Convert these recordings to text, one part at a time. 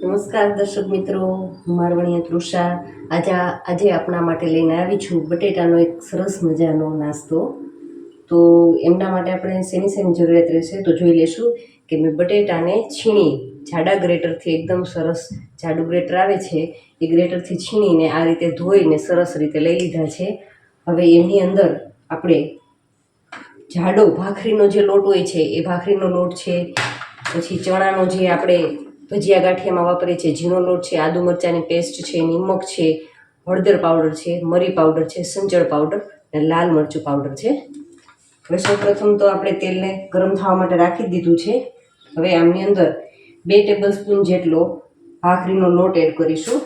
નમસ્કાર દર્શક મિત્રો, હું મારવણીયા તૃષા આજે આપણા માટે લઈને આવી છું બટેટાનો એક સરસ મજાનો નાસ્તો। તો એમના માટે આપણે શેની જરૂરિયાત રહેશે તો જોઈ લેશું કે મેં બટેટાને છીણી જાડા ગ્રેટરથી એકદમ સરસ જાડું ગ્રેટર આવે છે એ ગ્રેટરથી છીણીને આ રીતે ધોઈને સરસ રીતે લઈ લીધા છે। હવે એની અંદર આપણે જાડો ભાખરીનો જે લોટ હોય છે એ ભાખરીનો લોટ છે, પછી ચણાનો જે આપણે ભજીયા ગાંઠિયામાં વાપરીએ છીએ ઝીણો લોટ છે, આદુ મરચાંની પેસ્ટ છે, નિમક છે, હળદર પાવડર છે, મરી પાવડર છે, સંચળ પાવડર અને લાલ મરચું પાવડર છે। હવે સૌપ્રથમ તો આપણે તેલને ગરમ થવા માટે રાખી દીધું છે। હવે આમની અંદર 2 ટેબલસ્પૂન જેટલો ભાખરીનો લોટ એડ કરીશું।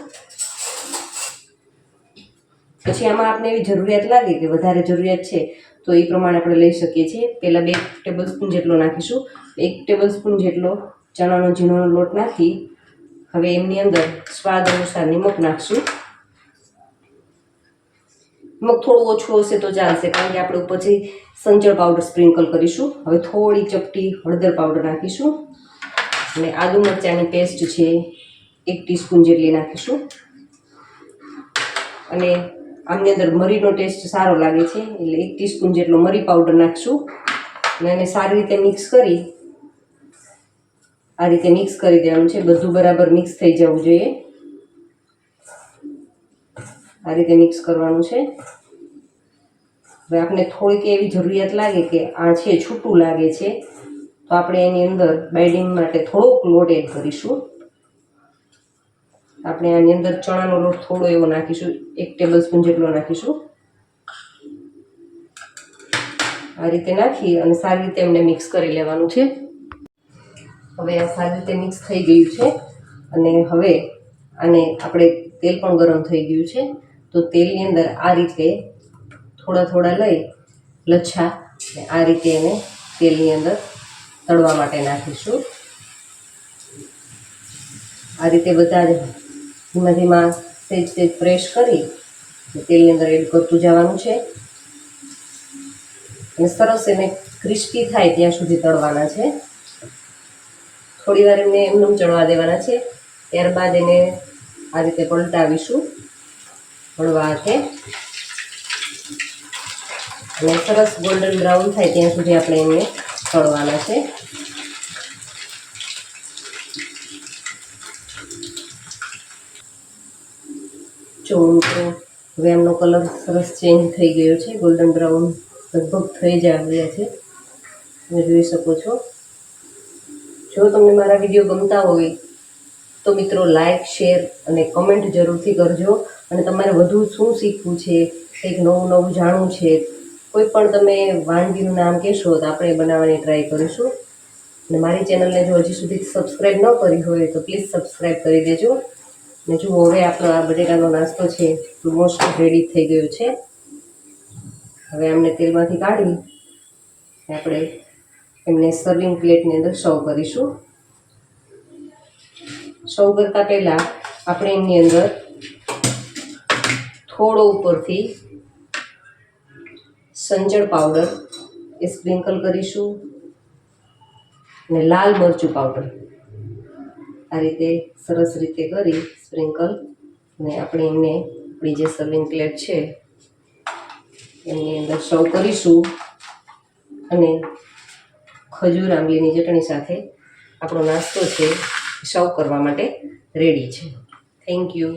પછી આમાં આપણે એવી જરૂરિયાત લાગે કે વધારે જરૂરિયાત છે તો એ પ્રમાણે આપણે લઈ શકીએ છીએ। પહેલાં 2 ટેબલસ્પૂન જેટલો નાખીશું, 1 ટેબલસ્પૂન જેટલો ચણાનો ઝીણો લોટ નાખી હવે એમની અંદર સ્વાદ અનુસાર નિમક નાખશું। નિમક થોડું ઓછું હશે તો ચાલશે કારણ કે આપણે ઉપરથી સંચળ પાવડર સ્પ્રિંકલ કરીશું। હવે થોડી ચપટી હળદર પાવડર નાખીશું અને આદુ મરચાંની પેસ્ટ છે 1 ટીસ્પૂન જેટલી નાખીશું। અને આમની અંદર મરીનો ટેસ્ટ સારો લાગે છે એટલે 1 ટીસ્પૂન જેટલો મરી પાવડર નાખશું અને એને સારી રીતે મિક્સ કરી આ રીતે મિક્સ કરી દેવાનું છે। બધું બરાબર મિક્સ થઈ જવું જોઈએ, આ રીતે મિક્સ કરવાનું છે। હવે આપણે થોડીક એવી જરૂરિયાત લાગે કે આ છે છૂટું લાગે છે તો આપણે એની અંદર બાઇડિંગ માટે થોડોક લોટ એડ કરીશું। આપણે આની અંદર ચણાનો લોટ થોડો એવો નાખીશું, 1 ટેબલસ્પૂન જેટલો નાખીશું। આ રીતે નાખી અને સારી રીતે એમને મિક્સ કરી લેવાનું છે। હવે આ સારી રીતે મિક્સ થઈ ગયું છે અને હવે આને આપણે તેલ પણ ગરમ થઈ ગયું છે તો તેલની અંદર આ રીતે થોડા લઈ લચ્છા આ રીતે એને તેલની અંદર તળવા માટે નાખીશું। આ રીતે બધા જ ધીમા સેજ પ્રેસ કરી તેલની અંદર એડ કરતું જવાનું છે અને સરસ એને ક્રિસ્પી થાય ત્યાં સુધી તળવાના છે। થોડી વાર એમને એમનેમ ચડવા દેવાના છે, ત્યારબાદ એને આ રીતે પલટાવીશું હળવા હાથે અને સરસ ગોલ્ડન બ્રાઉન થાય ત્યાં સુધી આપણે એમને તળવાના છે। જો મિત્રો હવે એમનો કલર સરસ ચેન્જ થઈ ગયો છે, ગોલ્ડન બ્રાઉન લગભગ થઈ જ આવ્યા છે, તમે જોઈ શકો છો। જો તમને મારા વિડીયો ગમતા હોય તો મિત્રો લાઈક, શેર અને કમેન્ટ જરૂરથી કરજો। અને તમારે વધુ શું શીખવું છે, કંઈક નવું જાણવું છે, કોઈ પણ તમે વાનગીનું નામ કહેશો તો આપણે બનાવવાની ટ્રાય કરીશું। અને મારી ચેનલને જો હજી સુધી સબસ્ક્રાઈબ ન કરી હોય તો પ્લીઝ સબસ્ક્રાઈબ કરી દેજો। ને જુઓ હવે આપણો આ બટેટાનો નાસ્તો છે ઓલમોસ્ટ રેડી થઈ ગયો છે। હવે આમને તેલમાંથી કાઢી આપણે એમને સર્વિંગ પ્લેટની અંદર સર્વ કરીશું। સર્વ કરતાં પહેલાં આપણે એમની અંદર થોડો ઉપરથી સંચળ પાવડર એ સ્પ્રિંકલ કરીશું અને લાલ મરચું પાવડર આ રીતે સરસ રીતે કરી સ્પ્રિંકલ અને આપણે એમને આપણી જે સર્વિંગ પ્લેટ છે એમની અંદર સર્વ કરીશું અને ખજૂર આંબલીની ચટણી સાથે આપણો નાસ્તો છે સર્વ કરવા માટે રેડી છે। Thank you.